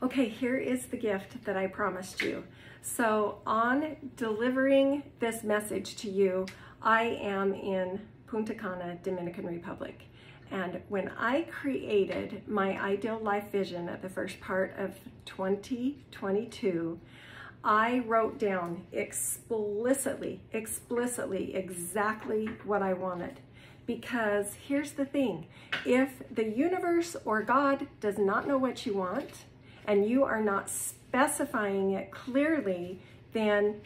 Okay, here is the gift that I promised you. So on delivering this message to you, I am in Punta Cana, Dominican Republic. And when I created my ideal life vision at the first part of 2022, I wrote down explicitly exactly what I wanted. Because here's the thing, if the universe or God does not know what you want, and you are not specifying it clearly, then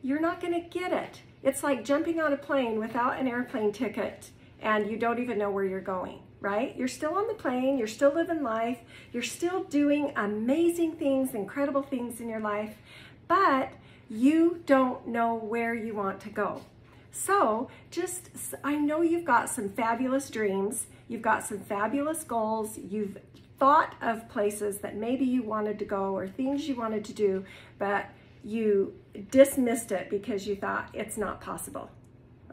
you're not gonna get it. It's like jumping on a plane without an airplane ticket and you don't even know where you're going, right? You're still on the plane, you're still living life, you're still doing amazing things, incredible things in your life, but you don't know where you want to go. So I know you've got some fabulous dreams, you've got some fabulous goals, you've thought of places that maybe you wanted to go or things you wanted to do, but you dismissed it because you thought it's not possible,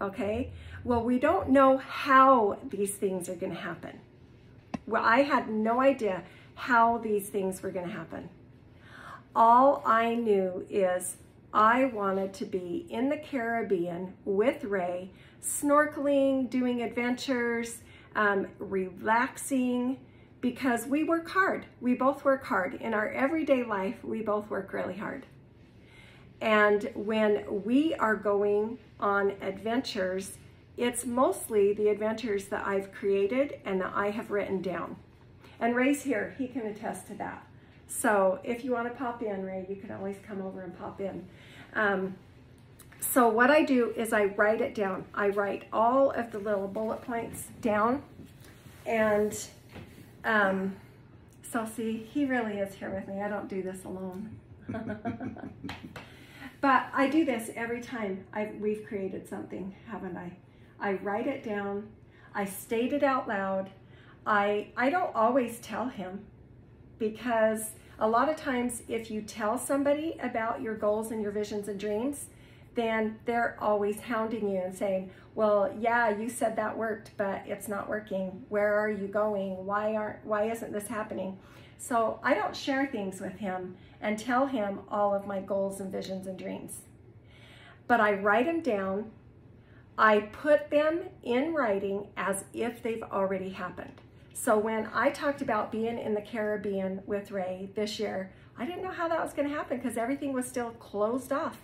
okay? Well, we don't know how these things are gonna happen. Well, I had no idea how these things were gonna happen. All I knew is I wanted to be in the Caribbean with Ray, snorkeling, doing adventures, relaxing, because we work hard. We both work hard. In our everyday life, we both work really hard. And when we are going on adventures, it's mostly the adventures that I've created and that I have written down. And Ray's here, he can attest to that. So if you want to pop in, Ray, you can always come over and pop in. So what I do is I write it down. I write all of the little bullet points down, and so see, he really is here with me. I don't do this alone. But I do this every time we've created something, haven't I? I write it down, I state it out loud. I don't always tell him, because a lot of times if you tell somebody about your goals and your visions and dreams, then they're always hounding you and saying, well, yeah, you said that worked, but it's not working. Where are you going? Why isn't this happening? So I don't share things with him and tell him all of my goals and visions and dreams. But I write them down. I put them in writing as if they've already happened. So when I talked about being in the Caribbean with Ray this year, I didn't know how that was going to happen because everything was still closed off.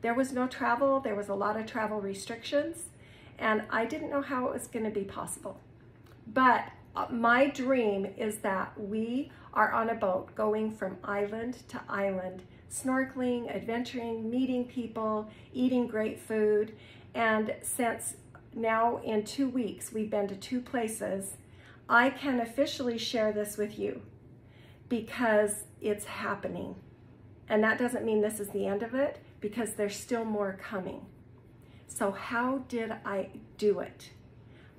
There was no travel, there was a lot of travel restrictions, and I didn't know how it was going to be possible. But my dream is that we are on a boat going from island to island, snorkeling, adventuring, meeting people, eating great food. And since now in 2 weeks we've been to 2 places, I can officially share this with you because it's happening. And that doesn't mean this is the end of it, because there's still more coming. So how did I do it?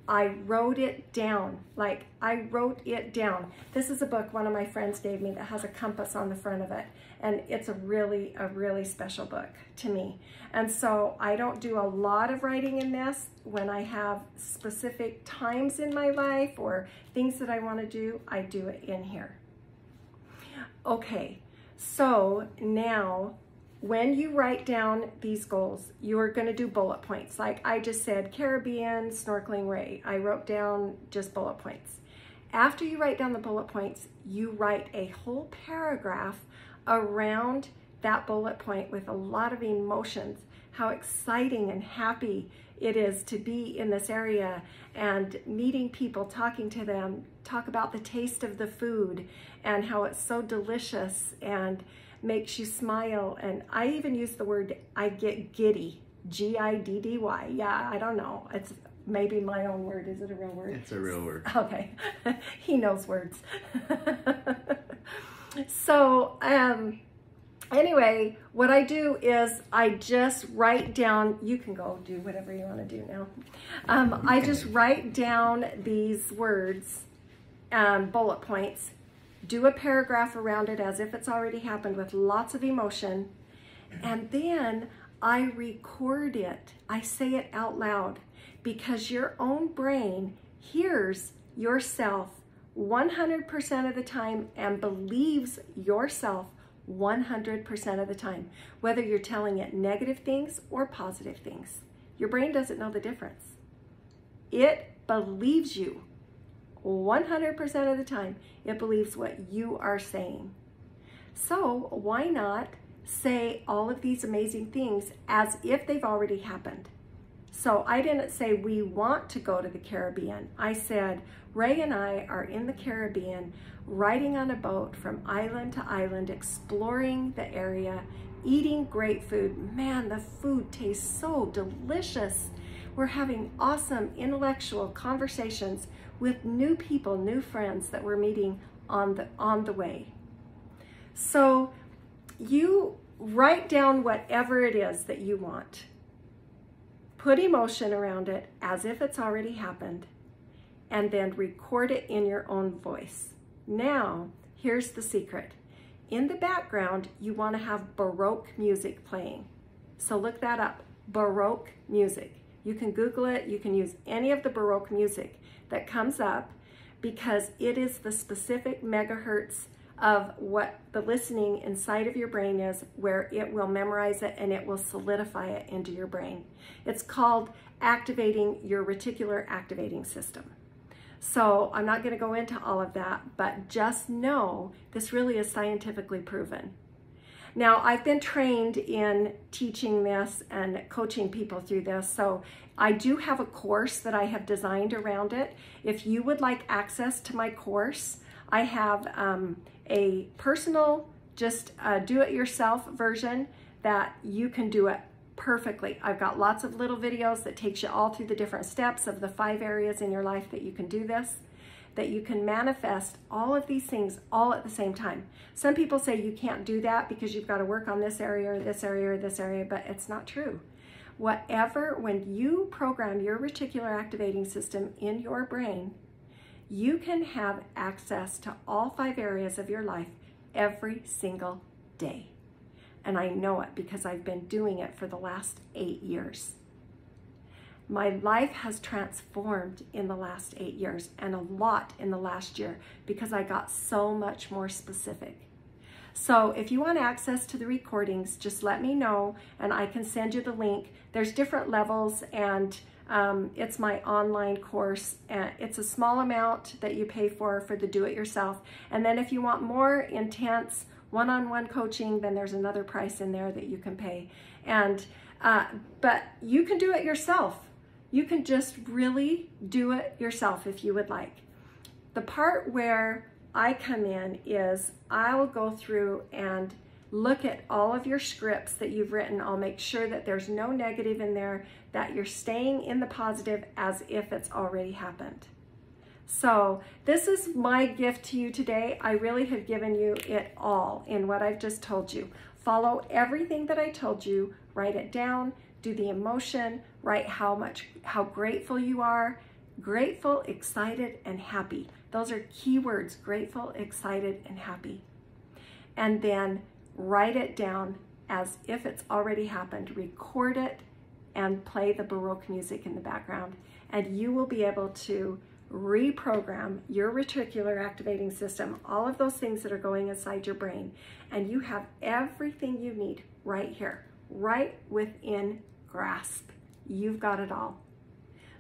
I wrote it down. This is a book one of my friends gave me that has a compass on the front of it. And it's a really special book to me. And so I don't do a lot of writing in this. When I have specific times in my life or things that I want to do, I do it in here. Okay, so now when you write down these goals, you're going to do bullet points. Like I just said, Caribbean, snorkeling, Ray. I wrote down just bullet points. After you write down the bullet points, you write a whole paragraph around that bullet point with a lot of emotions, how exciting and happy it is to be in this area and meeting people, talking to them, talk about the taste of the food and how it's so delicious and makes you smile. And I even use the word, I get giddy, G-I-D-D-Y. Yeah, I don't know. It's maybe my own word. Is it a real word? It's a real word. Okay. He knows words. So, anyway, what I do is I just write down, you can go do whatever you want to do now. I just write down these words, bullet points, do a paragraph around it as if it's already happened with lots of emotion, and then I record it. I say it out loud because your own brain hears yourself 100% of the time and believes yourself 100% of the time, whether you're telling it negative things or positive things. Your brain doesn't know the difference. It believes you 100% of the time. It believes what you are saying. So why not say all of these amazing things as if they've already happened? So I didn't say we want to go to the Caribbean. I said Ray and I are in the Caribbean, riding on a boat from island to island, exploring the area, eating great food. Man, the food tastes so delicious. We're having awesome intellectual conversations with new people, new friends that we're meeting on the way. So you write down whatever it is that you want. Put emotion around it as if it's already happened, and then record it in your own voice. Now, here's the secret. In the background, you want to have Baroque music playing. So look that up, Baroque music. You can Google it. You can use any of the Baroque music that comes up because it is the specific megahertz of what the listening inside of your brain is, where it will memorize it and it will solidify it into your brain. It's called activating your reticular activating system. So I'm not going to go into all of that, but just know this really is scientifically proven. Now, I've been trained in teaching this and coaching people through this, so I do have a course that I have designed around it. If you would like access to my course, I have a personal, just do-it-yourself version that you can do it perfectly. I've got lots of little videos that takes you all through the different steps of the 5 areas in your life that you can do this, that you can manifest all of these things all at the same time. Some people say you can't do that because you've got to work on this area or this area or this area, but it's not true. When you program your reticular activating system in your brain, you can have access to all 5 areas of your life every single day. And I know it because I've been doing it for the last 8 years. My life has transformed in the last 8 years and a lot in the last year because I got so much more specific. So if you want access to the recordings, just let me know and I can send you the link. There's different levels and it's my online course. It's a small amount that you pay for the do-it-yourself. And then if you want more intense one-on-one coaching, then there's another price in there that you can pay. And but you can do it yourself. You can just really do it yourself if you would like. The part where I come in is I will go through and look at all of your scripts that you've written. I'll make sure that there's no negative in there, that you're staying in the positive as if it's already happened. So this is my gift to you today. I really have given you it all in what I've just told you. Follow everything that I told you, write it down, do the emotion, write how grateful you are, grateful, excited, and happy. Those are key words, grateful, excited, and happy. And then write it down as if it's already happened. Record it and play the Baroque music in the background. And you will be able to reprogram your reticular activating system, all of those things that are going inside your brain. And you have everything you need right here, right within grasp. You've got it all.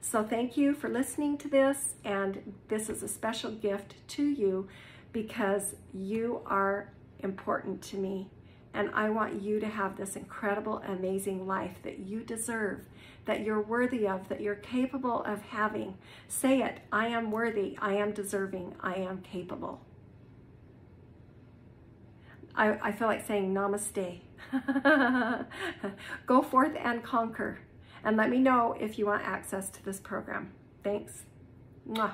So thank you for listening to this, and this is a special gift to you because you are important to me, and I want you to have this incredible, amazing life that you deserve, that you're worthy of, that you're capable of having. Say it, I am worthy, I am deserving, I am capable. I feel like saying namaste. Go forth and conquer. And let me know if you want access to this program. Thanks. Mwah.